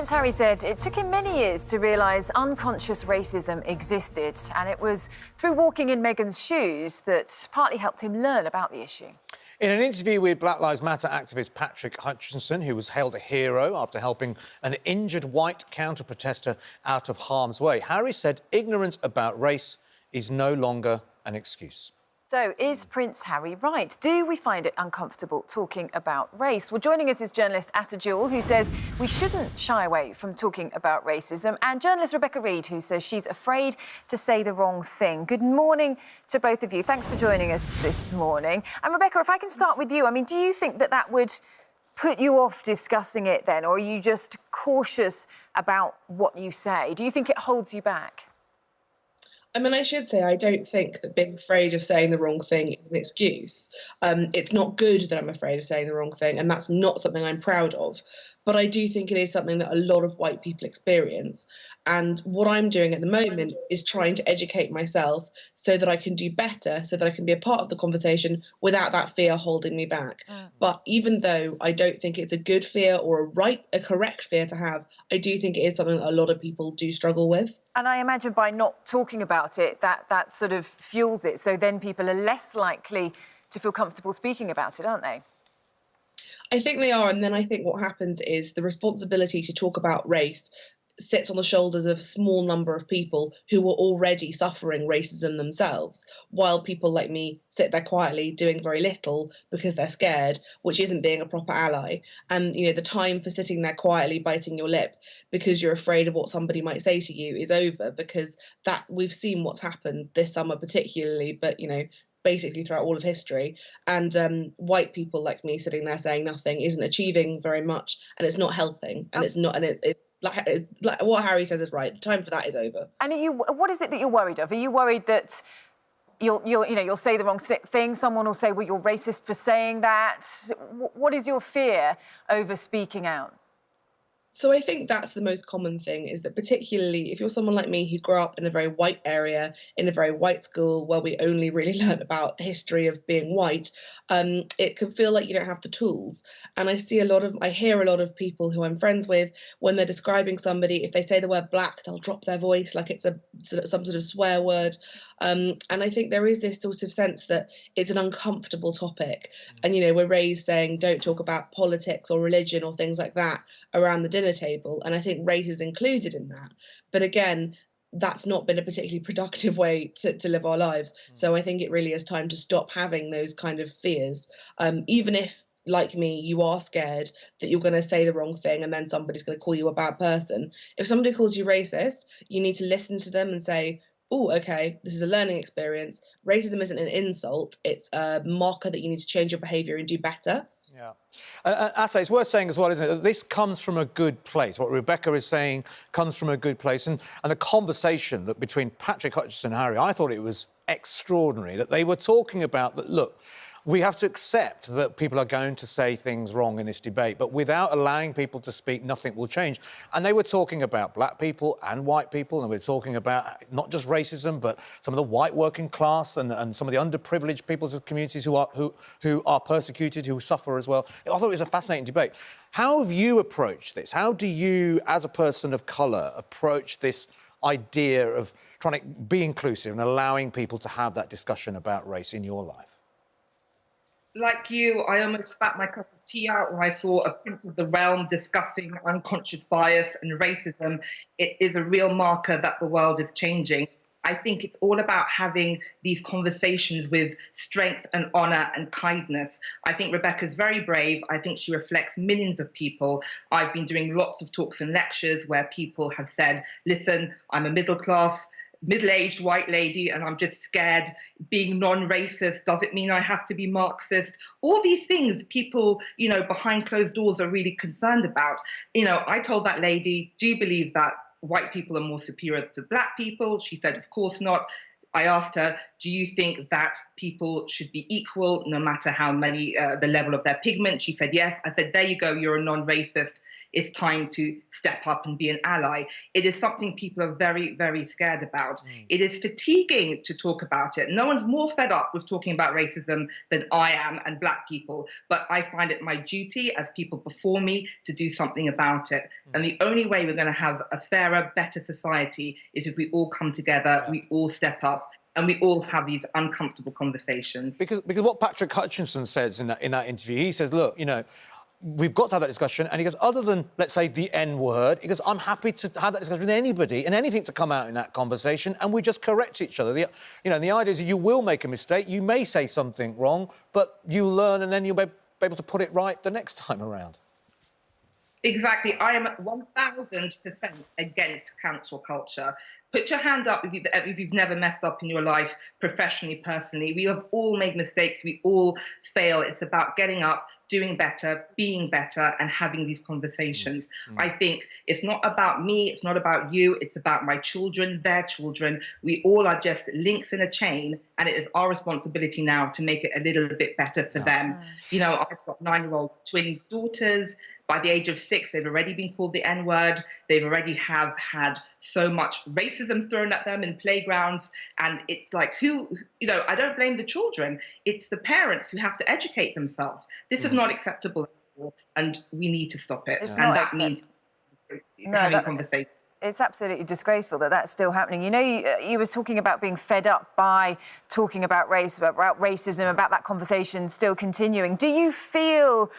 Prince Harry said it took him many years to realise unconscious racism existed, and it was through walking in Meghan's shoes that partly helped him learn about the issue. In an interview with Black Lives Matter activist Patrick Hutchinson, who was hailed a hero after helping an injured white counter-protester out of harm's way, Harry said ignorance about race is no longer an excuse. So, is Prince Harry right? Do we find it uncomfortable talking about race? Well, joining us is journalist Atta Jewel, who says we shouldn't shy away from talking about racism, and journalist Rebecca Reid, who says she's afraid to say the wrong thing. Good morning to both of you. Thanks for joining us this morning. And Rebecca, if I can start with you, I mean, do you think that that would put you off discussing it then, or are you just cautious about what you say? Do you think it holds you back? I mean, I should say I don't think that being afraid of saying the wrong thing is an excuse. It's not good that I'm afraid of saying the wrong thing, and that's not something I'm proud of. But I do think it is something that a lot of white people experience. And what I'm doing at the moment is trying to educate myself so that I can do better, so that I can be a part of the conversation without that fear holding me back. But even though I don't think it's a good fear or a correct fear to have, I do think it is something that a lot of people do struggle with. And I imagine by not talking about it, that sort of fuels it. So then people are less likely to feel comfortable speaking about it, aren't they? I think they are, and then I think what happens is the responsibility to talk about race sits on the shoulders of a small number of people who were already suffering racism themselves, while people like me sit there quietly doing very little because they're scared, which isn't being a proper ally. And, you know, the time for sitting there quietly biting your lip because you're afraid of what somebody might say to you is over, because that we've seen what's happened this summer particularly, but, you know, basically throughout all of history. And white people like me sitting there saying nothing isn't achieving very much, and it's not helping, and it's not, and it's like what Harry says is right. The time for that is over. And what is it that you're worried of? Are you worried that you'll say the wrong thing? Someone will say, well, you're racist for saying that. What is your fear over speaking out? So I think that's the most common thing, is that particularly if you're someone like me who grew up in a very white area, in a very white school where we only really learn about the history of being white, it can feel like you don't have the tools. And I hear a lot of people who I'm friends with, when they're describing somebody, if they say the word black, they'll drop their voice like it's some sort of swear word. And I think there is this sort of sense that it's an uncomfortable topic. And, you know, we're raised saying don't talk about politics or religion or things like that around the dinner table. And I think race is included in that. But again, that's not been a particularly productive way to live our lives. So I think it really is time to stop having those kind of fears. Even if, like me, you are scared that you're going to say the wrong thing and then somebody's going to call you a bad person. If somebody calls you racist, you need to listen to them and say, oh, OK, this is a learning experience. Racism isn't an insult. It's a marker that you need to change your behaviour and do better. Yeah. Atta, it's worth saying as well, isn't it, that this comes from a good place. What Rebecca is saying comes from a good place. And the conversation that between Patrick Hutchinson and Harry, I thought it was extraordinary that they were talking about that, look, we have to accept that people are going to say things wrong in this debate, but without allowing people to speak, nothing will change. And they were talking about black people and white people, and we're talking about not just racism, but some of the white working class and some of the underprivileged peoples of communities who are persecuted, who suffer as well. I thought it was a fascinating debate. How have you approached this? How do you, as a person of colour, approach this idea of trying to be inclusive and allowing people to have that discussion about race in your life? Like you, I almost spat my cup of tea out when I saw a Prince of the Realm discussing unconscious bias and racism. It is a real marker that the world is changing. I think it's all about having these conversations with strength and honour and kindness. I think Rebecca's very brave. I think she reflects millions of people. I've been doing lots of talks and lectures where people have said, listen, I'm a middle-aged white lady and I'm just scared. Being non-racist doesn't mean I have to be Marxist. All these things people, you know, behind closed doors are really concerned about. You know, I told that lady, do you believe that white people are more superior to black people? She said, of course not. I asked her, do you think that people should be equal no matter how many, the level of their pigment? She said yes. I said, there you go, you're a non-racist. It's time to step up and be an ally. It is something people are very, very scared about. It is fatiguing to talk about it. No one's more fed up with talking about racism than I am and Black people, but I find it my duty as people before me to do something about it. And the only way we're going to have a fairer, better society is if we all come together, we all step up, and we all have these uncomfortable conversations. Because what Patrick Hutchinson says in that interview, he says, look, you know, we've got to have that discussion. And he goes, other than, let's say, the N-word, he goes, I'm happy to have that discussion with anybody and anything to come out in that conversation, and we just correct each other. The idea is that you will make a mistake, you may say something wrong, but you learn and then you'll be able to put it right the next time around. Exactly. I am 1,000% against cancel culture. Put your hand up if you've never messed up in your life, professionally, personally. We have all made mistakes. We all fail. It's about getting up, doing better, being better, and having these conversations. I think it's not about me. It's not about you. It's about my children, their children. We all are just links in a chain, and it is our responsibility now to make it a little bit better for them. You know, I've got 9-year-old twin daughters. By the age of 6, they've already been called the N-word. They've already have had so much racism thrown at them in playgrounds. And it's like, I don't blame the children. It's the parents who have to educate themselves. This is not acceptable anymore, and we need to stop it. It's and not that means having conversations. It's absolutely disgraceful that that's still happening. You know, you were talking about being fed up by talking about race, about racism, about that conversation still continuing. Do you feel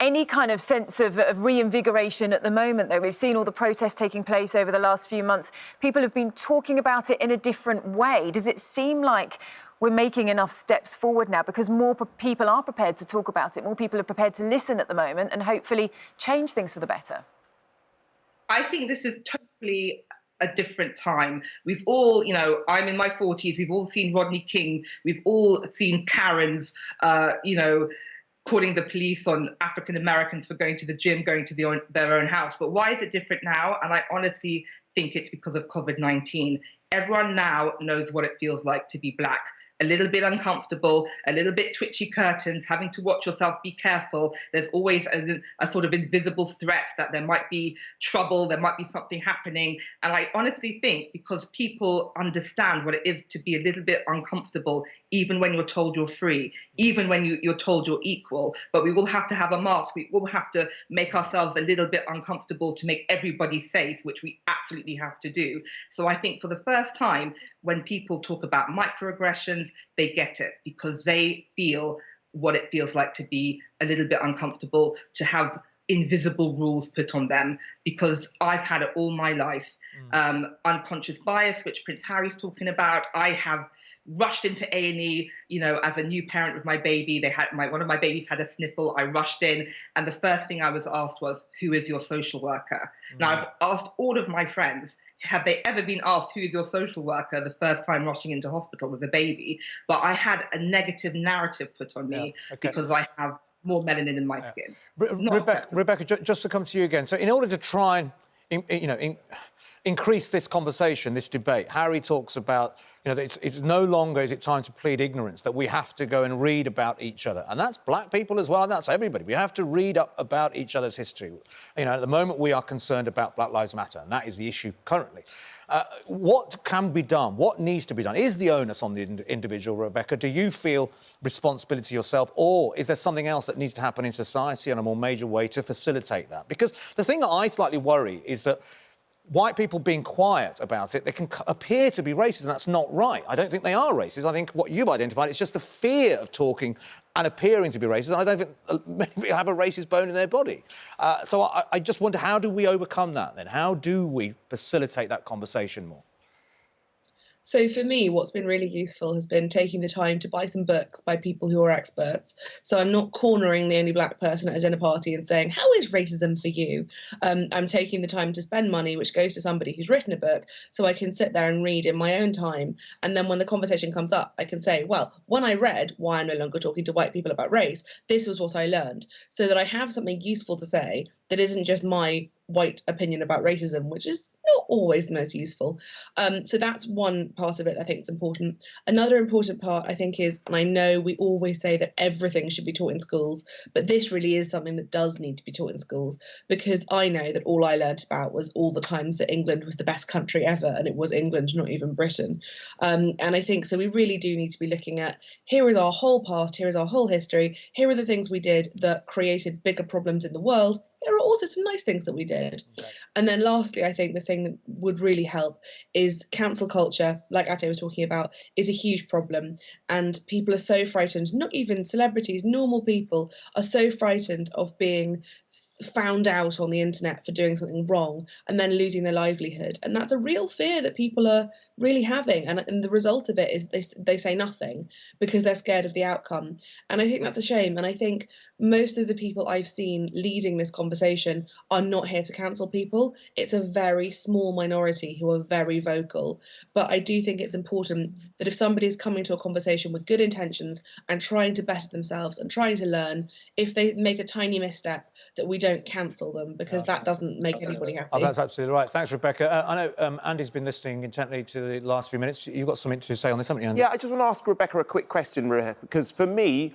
any kind of sense of reinvigoration at the moment, though? We've seen all the protests taking place over the last few months. People have been talking about it in a different way. Does it seem like we're making enough steps forward now because more people are prepared to talk about it, more people are prepared to listen at the moment and hopefully change things for the better? I think this is totally a different time. We've all, I'm in my 40s, we've all seen Rodney King, we've all seen Karens, calling the police on African Americans for going to the gym, going to their own house. But why is it different now? And I honestly think it's because of COVID-19. Everyone now knows what it feels like to be Black. A little bit uncomfortable, a little bit twitchy curtains, having to watch yourself, be careful. There's always a sort of invisible threat that there might be trouble, there might be something happening. And I honestly think because people understand what it is to be a little bit uncomfortable, even when you're told you're free, even when you're told you're equal. But we will have to have a mask. We will have to make ourselves a little bit uncomfortable to make everybody safe, which we absolutely have to do. So I think for the first time, when people talk about microaggressions, they get it because they feel what it feels like to be a little bit uncomfortable, to have invisible rules put on them, because I've had it all my life. Unconscious bias, which Prince Harry's talking about. I have rushed into A&E, as a new parent with my baby. One of my babies had a sniffle. I rushed in, and the first thing I was asked was, "Who is your social worker?" Now, I've asked all of my friends, have they ever been asked who is your social worker the first time rushing into hospital with a baby? But I had a negative narrative put on me because I have more melanin in my skin. Rebecca, just to come to you again. So in order to try and, increase this conversation, this debate, Harry talks about, that it's no longer is it time to plead ignorance, that we have to go and read about each other. And that's Black people as well, and that's everybody. We have to read up about each other's history. At the moment, we are concerned about Black Lives Matter, and that is the issue currently. What can be done? What needs to be done? Is the onus on the individual, Rebecca? Do you feel responsibility yourself, or is there something else that needs to happen in society in a more major way to facilitate that? Because the thing that I slightly worry is that white people being quiet about it, they can appear to be racist, and that's not right. I don't think they are racist. I think what you've identified is just the fear of talking and appearing to be racist. And I don't think maybe have a racist bone in their body. So I just wonder, how do we overcome that then? How do we facilitate that conversation more? So for me, what's been really useful has been taking the time to buy some books by people who are experts. So I'm not cornering the only Black person at a dinner party and saying, how is racism for you? I'm taking the time to spend money, which goes to somebody who's written a book, so I can sit there and read in my own time. And then when the conversation comes up, I can say, well, when I read Why I'm No Longer Talking to White People About Race, this was what I learned. So that I have something useful to say that isn't just my white opinion about racism, which is not always the most useful. So that's one part of it I think is important. Another important part I think is, and I know we always say that everything should be taught in schools, but this really is something that does need to be taught in schools, because I know that all I learnt about was all the times that England was the best country ever, and it was England, not even Britain. And I think so we really do need to be looking at, here is our whole past, here is our whole history, here are the things we did that created bigger problems in the world. There are also some nice things that we did. Okay. And then lastly, I think the thing that would really help is cancel culture, like Ate was talking about, is a huge problem. And people are so frightened, not even celebrities, normal people are so frightened of being found out on the internet for doing something wrong and then losing their livelihood. And that's a real fear that people are really having. And the result of it is they say nothing because they're scared of the outcome. And I think that's a shame. And I think most of the people I've seen leading this conversation are not here to cancel people. It's a very small minority who are very vocal. But I do think it's important that if somebody is coming to a conversation with good intentions and trying to better themselves and trying to learn, if they make a tiny misstep, that we don't cancel them, because that doesn't make anybody happy. Oh, that's absolutely right. Thanks, Rebecca. I know Andy's been listening intently to the last few minutes. You've got something to say on this, haven't you, Andy? Yeah, I just want to ask Rebecca a quick question, because for me,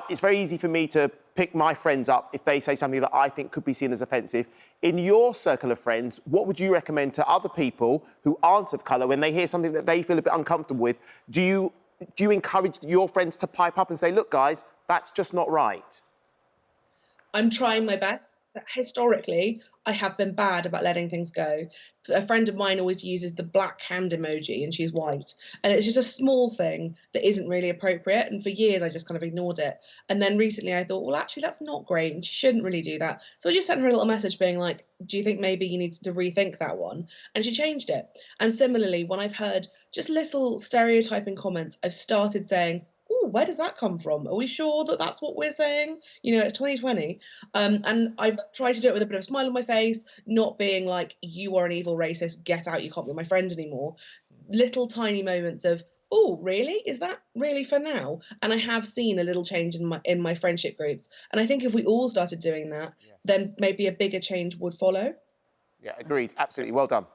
it's very easy for me to pick my friends up if they say something that I think could be seen as offensive. In your circle of friends, what would you recommend to other people who aren't of colour when they hear something that they feel a bit uncomfortable with? Do you encourage your friends to pipe up and say, look, guys, that's just not right? I'm trying my best, but historically, I have been bad about letting things go. A friend of mine always uses the black hand emoji, and she's white. And it's just a small thing that isn't really appropriate. And for years, I just kind of ignored it. And then recently I thought, well, actually, that's not great, and she shouldn't really do that. So I just sent her a little message being like, do you think maybe you need to rethink that one? And she changed it. And similarly, when I've heard just little stereotyping comments, I've started saying, oh, where does that come from? Are we sure that that's what we're saying? You know, it's 2020. And I've tried to do it with a bit of a smile on my face, not being like, you are an evil racist, get out, you can't be my friend anymore. Little tiny moments of, oh, really? Is that really for now? And I have seen a little change in my friendship groups. And I think if we all started doing that, then maybe a bigger change would follow. Yeah, agreed. Absolutely. Well done.